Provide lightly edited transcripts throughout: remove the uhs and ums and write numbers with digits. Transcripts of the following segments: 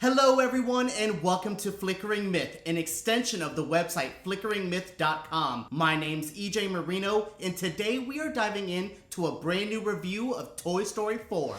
Hello everyone and welcome to Flickering Myth, an extension of the website flickeringmyth.com. My name's EJ Moreno and today we are diving into a brand new review of Toy Story 4.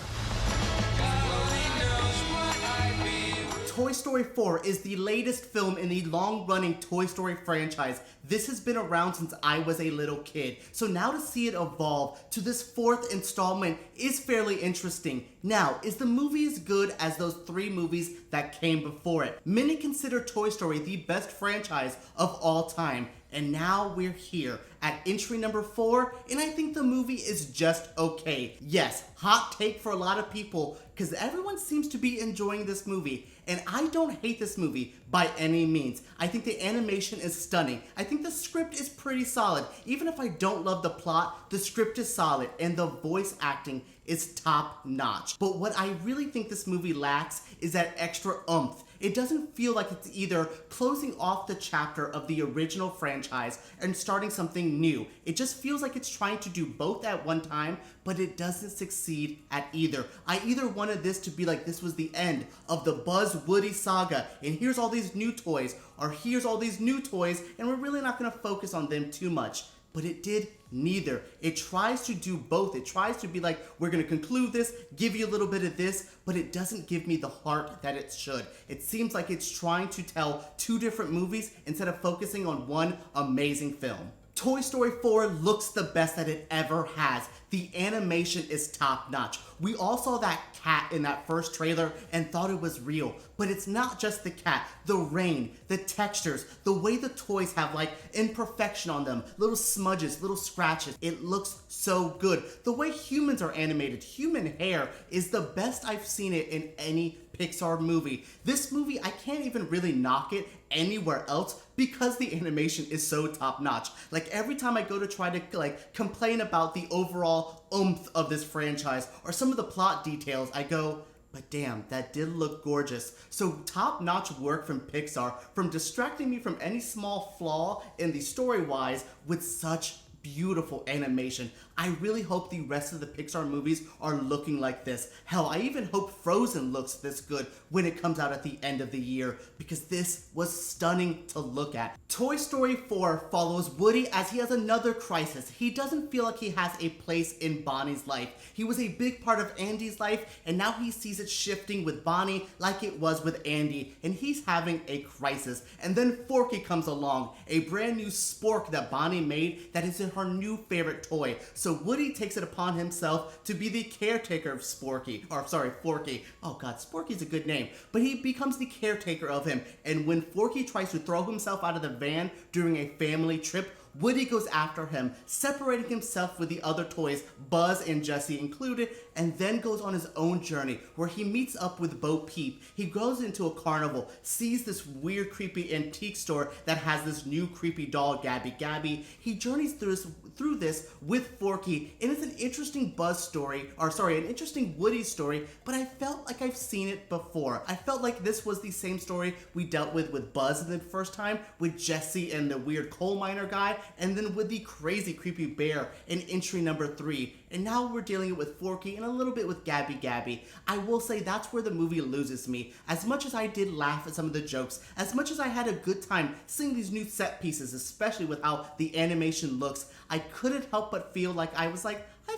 Toy Story 4 is the latest film in the long-running Toy Story franchise. This has been around since I was a little kid, so now to see it evolve to this fourth installment is fairly interesting. Now, is the movie as good as those three movies that came before it? Many consider Toy Story the best franchise of all time, and now we're here at entry number 4, and I think the movie is just okay. Yes, hot take for a lot of people, because everyone seems to be enjoying this movie, and I don't hate this movie by any means. I think the animation is stunning. I think the script is pretty solid. Even if I don't love the plot, the script is solid, and the voice acting is top notch. But what I really think this movie lacks is that extra oomph. It doesn't feel like it's either closing off the chapter of the original franchise and starting something new. It just feels like it's trying to do both at one time, but it doesn't succeed at either. I either wanted this to be like this was the end of the Buzz Woody saga, and here's all these new toys, or here's all these new toys, and we're really not gonna focus on them too much. But it did neither. It tries to do both. It tries to be like, we're going to conclude this, give you a little bit of this, but it doesn't give me the heart that it should. It seems like it's trying to tell two different movies instead of focusing on one amazing film. Toy Story 4 looks the best that it ever has. The animation is top notch. We all saw that cat in that first trailer and thought it was real, but it's not just the cat. The rain, the textures, the way the toys have like imperfection on them, little smudges, little scratches. It looks so good. The way humans are animated, human hair is the best I've seen it in any Pixar movie. This movie, I can't even really knock it anywhere else because the animation is so top notch. Like every time I go to try to like complain about the overall oomph of this franchise or some of the plot details, I go, but damn, that did look gorgeous. So top-notch work from Pixar, from distracting me from any small flaw in the story-wise with such beautiful animation. I really hope the rest of the Pixar movies are looking like this. Hell, I even hope Frozen looks this good when it comes out at the end of the year, because this was stunning to look at. Toy Story 4 follows Woody as he has another crisis. He doesn't feel like he has a place in Bonnie's life. He was a big part of Andy's life, and now he sees it shifting with Bonnie like it was with Andy, and he's having a crisis. And then Forky comes along, a brand new spork that Bonnie made that is her new favorite toy. So Woody takes it upon himself to be the caretaker of Forky. Oh god, Sporky's a good name. But he becomes the caretaker of him, and when Forky tries to throw himself out of the van during a family trip, Woody goes after him, separating himself with the other toys, Buzz and Jessie included, and then goes on his own journey where he meets up with Bo Peep. He goes into a carnival, sees this weird creepy antique store that has this new creepy doll, Gabby. He journeys through this with Forky, and it's an interesting an interesting Woody story, but I felt like I've seen it before. I felt like this was the same story we dealt with Buzz the first time, with Jessie and the weird coal miner guy, and then with the crazy creepy bear in entry number 3. And now we're dealing with Forky and a little bit with Gabby. I will say that's where the movie loses me. As much as I did laugh at some of the jokes, as much as I had a good time seeing these new set pieces, especially with how the animation looks, I couldn't help but feel like I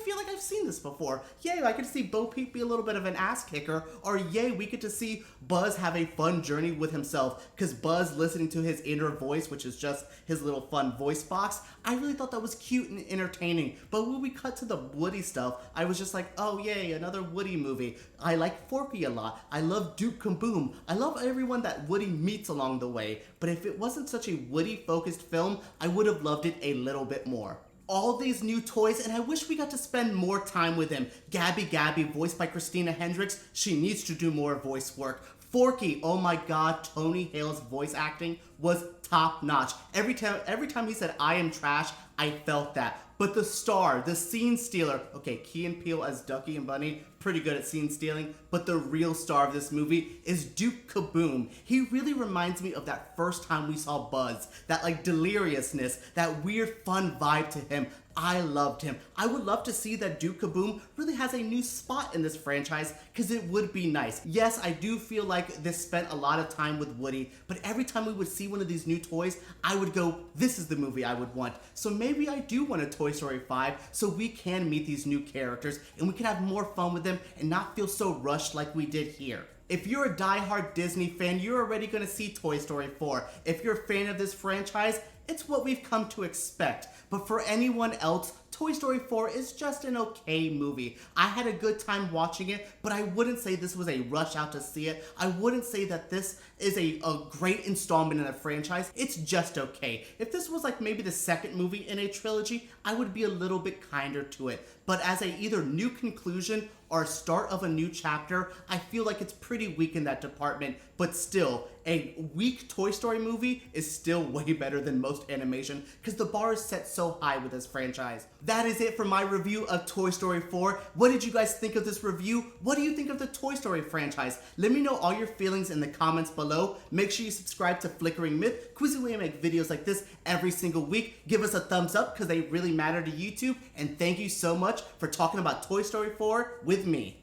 feel like I've seen this before. Yay, I get to see Bo Peep be a little bit of an ass kicker, or yay, we get to see Buzz have a fun journey with himself, because Buzz listening to his inner voice, which is just his little fun voice box, I really thought that was cute and entertaining. But when we cut to the Woody stuff, I was just like, oh yay, another Woody movie. I like Forky a lot. I love Duke Kaboom. I love everyone that Woody meets along the way. But if it wasn't such a Woody-focused film, I would have loved it a little bit more. All these new toys, and I wish we got to spend more time with him. Gabby, voiced by Christina Hendricks, she needs to do more voice work. Forky, oh my god, Tony Hale's voice acting was top notch. Every time he said, I am trash, I felt that. But the star, the scene stealer, okay, Key and Peele as Ducky and Bunny, pretty good at scene stealing, but the real star of this movie is Duke Kaboom. He really reminds me of that first time we saw Buzz, that like deliriousness, that weird fun vibe to him. I loved him. I would love to see that Duke Kaboom really has a new spot in this franchise, because it would be nice. Yes, I do feel like this spent a lot of time with Woody, but every time we would see one of these new toys, I would go, this is the movie I would want. So maybe I do want a Toy Story 5 so we can meet these new characters and we can have more fun with them and not feel so rushed like we did here. If you're a die-hard Disney fan, you're already gonna see Toy Story 4. If you're a fan of this franchise, it's what we've come to expect. But for anyone else, Toy Story 4 is just an okay movie. I had a good time watching it, but I wouldn't say this was a rush out to see it. I wouldn't say that this is a great installment in a franchise. It's just okay. If this was like maybe the second movie in a trilogy, I would be a little bit kinder to it. But as a either new conclusion or a start of a new chapter, I feel like it's pretty weak in that department. But still, a weak Toy Story movie is still way better than most animation because the bar is set so high with this franchise. That is it for my review of Toy Story 4. What did you guys think of this review? What do you think of the Toy Story franchise? Let me know all your feelings in the comments below. Make sure you subscribe to Flickering Myth, because we make videos like this every single week. Give us a thumbs up because they really matter to YouTube. And thank you so much for talking about Toy Story 4 with me.